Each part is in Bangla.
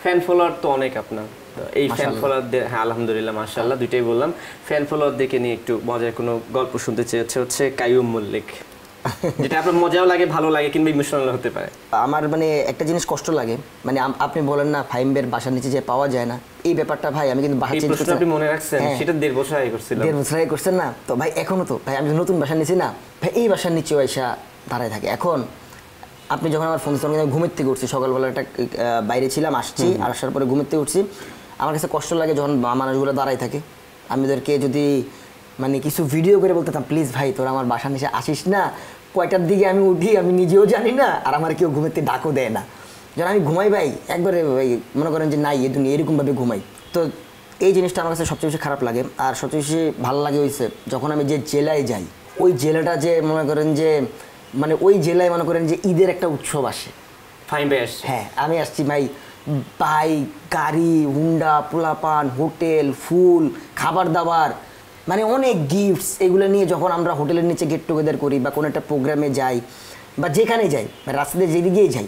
ফ্যান ফলোয়ার তো অনেক আপনার, তো এই ফ্যান ফলোয়ারদের, হ্যাঁ আলহামদুলিল্লাহ মাশাআল্লাহ, দুইটাই বললাম। ফ্যান ফলোয়ারদেরকে নিয়ে একটু মজার কোনো গল্প শুনতে চেয়েছে হচ্ছে কাইয়ুম মল্লিক, যেটা আপনার মজাও লাগে, ভালো লাগে, কিংবা ইমোশনাল হতে পারে। আমার মানে একটা জিনিস কষ্ট লাগে, মানে আপনি বলেন না ফাহিমের বাসার নিচে যে পাওয়া যায় না, এই ব্যাপারটা ভাই আমি কিন্তু বাসা চেঞ্জ করতে, আপনি মনে রাখছেন সেটা 1.5 বছর আগে করছিলাম। 1.5 বছর আগে করছেন না, তো ভাই এখনো তো ভাই আমি নতুন বাসার নিচে না ভাই, এই বাসার নিচে আইসা দাঁড়ায় থাকে। এখন আপনি যখন আমার ফোন ঘুমের থেকে উঠছি, সকালবেলা একটা বাইরে ছিলাম, আসছি, আসার পরে ঘুমের থেকে উঠছি, আমার কাছে কষ্ট লাগে যখন মানুষগুলো দাঁড়ায় থাকে। আমি ওদেরকে যদি মানে কিছু ভিডিও করে বলতাম, প্লিজ ভাই তোরা আমার বাসার নিচে আসিস না, কয়টার দিকে আমি উঠি আমি নিজেও জানি না, আর আমার কেউ ঘুমের থেকে ডাকও দেয় না। যখন আমি ঘুমাই ভাই একবারে ভাই মনে করেন যে নাই, এরকমভাবে ঘুমাই। তো এই জিনিসটা আমার কাছে সবচেয়ে বেশি খারাপ লাগে। আর সবচেয়ে বেশি ভালো লাগে হয়েছে যখন আমি যে জেলায় যাই, ওই জেলাটা যে মনে করেন যে মানে ওই জেলায় মনে করেন যে ঈদের একটা উৎসব আসে। ফাইন ভাই আসছে, হ্যাঁ আমি আসছি ভাই, বাইক, গাড়ি, হুন্ডা, পোলাপান, হোটেল, ফুল, খাবার দাবার, মানে অনেক গিফটস, এগুলো নিয়ে যখন আমরা হোটেলের নিচে গেট টুগেদার করি বা কোনো একটা প্রোগ্রামে যাই বা যেখানে যাই, রাস্তাতে যেদিকেই যাই,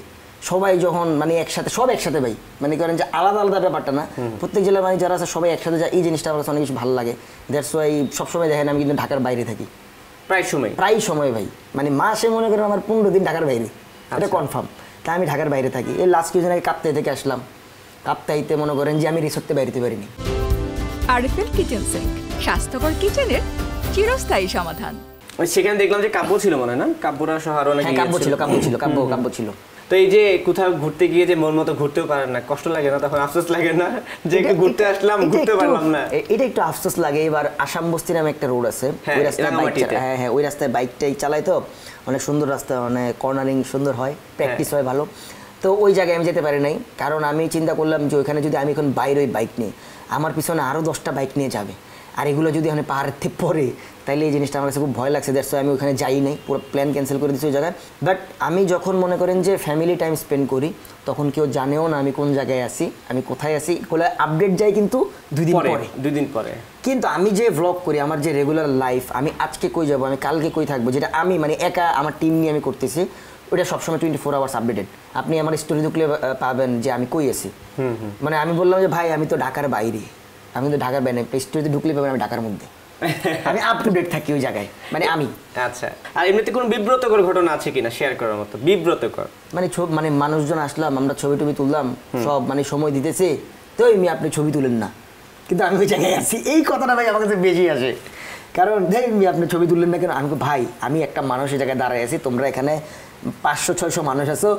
সবাই যখন মানে একসাথে, সব একসাথে ভাই, মানে করেন যে আলাদা আলাদা ব্যাপারটা না, প্রত্যেক জেলার মানে যারা আছে সবাই একসাথে যায়, এই জিনিসটা আমার কাছে অনেক কিছু ভালো লাগে। দ্যাটস ওয়াই সবসময় দেখেন আমি কিন্তু ঢাকার বাইরে থাকি প্রায় সময় ভাই, মানে মাসে মনে করেন আমার 15 দিন ঢাকার বাইরে, এটা কনফার্ম। তাই আমি ঢাকার বাইরে থাকি। এই লাস্ট কিছুদিন আগে কাপ্তাই থেকে আসলাম, কাপ্তাইতে মনে করেন যে আমি রিসোর্টে বাইরেতে পারিনি। আরএফএল কিচেন সিঙ্ক, স্বাস্থ্যকর কিচেনের চিরস্থায়ী সমাধান। সেখানে দেখলাম যে কাব্য ছিল মনে হয় না, কাব্যরা সহ আরো অনেক কাব্য ছিল। তো এই যে কোথাও ঘুরতে গিয়ে যে মন মতো ঘুরতেও পারেন না, কষ্ট লাগে না তখন? আফসোস লাগে না যে ঘুরতে আসলাম ঘুরতে পারলাম না? এটা একটু আফসোস লাগে। এবার আসাম বস্তি নামে একটা রোড আছে, ওই রাস্তায় বাইক, হ্যাঁ ওই রাস্তায় বাইকটাই চালাই, তো অনেক সুন্দর রাস্তা, মানে কর্নারিং সুন্দর হয়, প্র্যাকটিস হয় ভালো। তো ওই জায়গায় আমি যেতে পারি নাই, কারণ আমি চিন্তা করলাম যে ওইখানে যদি আমি এখন বাইরে ওই বাইক নিয়ে, আমার পিছনে আরও 10টা বাইক নিয়ে যাবে, আর এগুলো যদি আমি পাহাড়ের থেকে পড়ে, তাইলে এই জিনিসটা আমার কাছে খুব ভয় লাগছে। দ্যাটস ওয়াই আমি ওখানে যাই নাই, পুরো প্ল্যান ক্যান্সেল করে দিচ্ছি ওই জায়গায়। বাট আমি যখন মনে করেন যে ফ্যামিলি টাইম স্পেন্ড করি, তখন কেউ জানেও না আমি কোন জায়গায় আছি, আমি কোথায় আছি, এগুলো আপডেট যাই কিন্তু 2 দিন পরে। কিন্তু আমি যে ভ্লগ করি, আমার যে রেগুলার লাইফ, আমি আজকে কই যাব, আমি কালকে কই থাকবো, যেটা আমি মানে একা আমার টিম নিয়ে আমি করতেছি, ওটা সবসময় 24 আওয়ার্স আপডেটেড। আপনি আমার স্টোরি ঢুকলে পাবেন যে আমি কই আছি। মানে আমি বললাম যে ভাই আমি তো ঢাকার বাইরে, আমি তো ঢাকার বাইরে, স্টোরিতে ঢুকলে পাবেন আমি ঢাকার মধ্যে, আমি আপ টু ডেট থাকি ওই জায়গায়, মানে আমি। আচ্ছা, আর এমনিতে কোনো বিব্রতকর ঘটনা আছে কিনা শেয়ার করার মতো? বিব্রতকর মানে মানে মানুষজন আসলাম, আমরা ছবি টবি তুললাম, সব মানে সময় দিতেছে, তো এমনি আপনি ছবি তুলেন না, কিন্তু আমি ওই জায়গায় আছি, এই কথাটা ভাই আমার কাছে বেশি আসে। কারণ দেখবি আপনি ছবি তুললেন না কেন, আমি ভাই আমি একটা মানুষের জায়গায় দাঁড়ায় আছি, তোমরা এখানে 500-600 মানুষ আছো,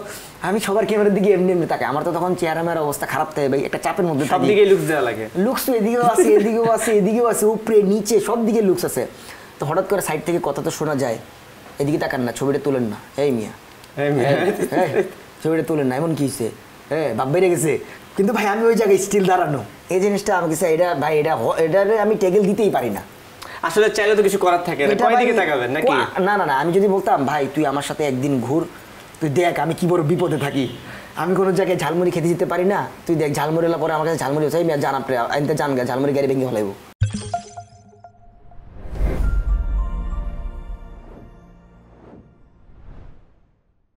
আমি সবার ক্যামেরার দিকে এমনি এমনি তাকাই, আমার তো তখন চেহারা মেয়ের অবস্থা খারাপ থাকে ভাই, একটা চাপের মধ্যে সব দিকে লুকস দেওয়া লাগে, লুকস তো এদিকেও আছে, এদিকেও আছে, এদিকেও আছে, উপরে নিচে সব দিকে লুকস আছে। তো হঠাৎ করে সাইড থেকে কথা তো শোনা যায়, এদিকে তাকান না, ছবিটা তুলেন না, এই মিয়া ছবিটা তুলেন না, এমন কি হয়েছে, হ্যাঁ বাপ বেড়ে গেছে, কিন্তু ভাই আমি ওই জায়গায় স্টিল দাঁড়ানো, এই জিনিসটা আমার কাছে এটা ভাই এটারে আমি টেগেল দিতেই পারি না। আসলে চাইলে তো কিছু করার থাকে না, কোন দিকে তাকাবেন নাকি? না, আমি যদি বলতাম ভাই তুই আমার সাথে একদিন ঘুর, তুই দেখ আমি কি বড় বিপদে থাকি, আমি কোনো জায়গায় ঝালমুড়ি খেতে যেতে পারি না, তুই দেখ ঝালমুড়ি এলা পরে আমার কাছে ঝালমুড়ি হচ্ছে, আমি জান আপনি জান ঝালমুড়ি গাড়ি ভেঙে হলাইব,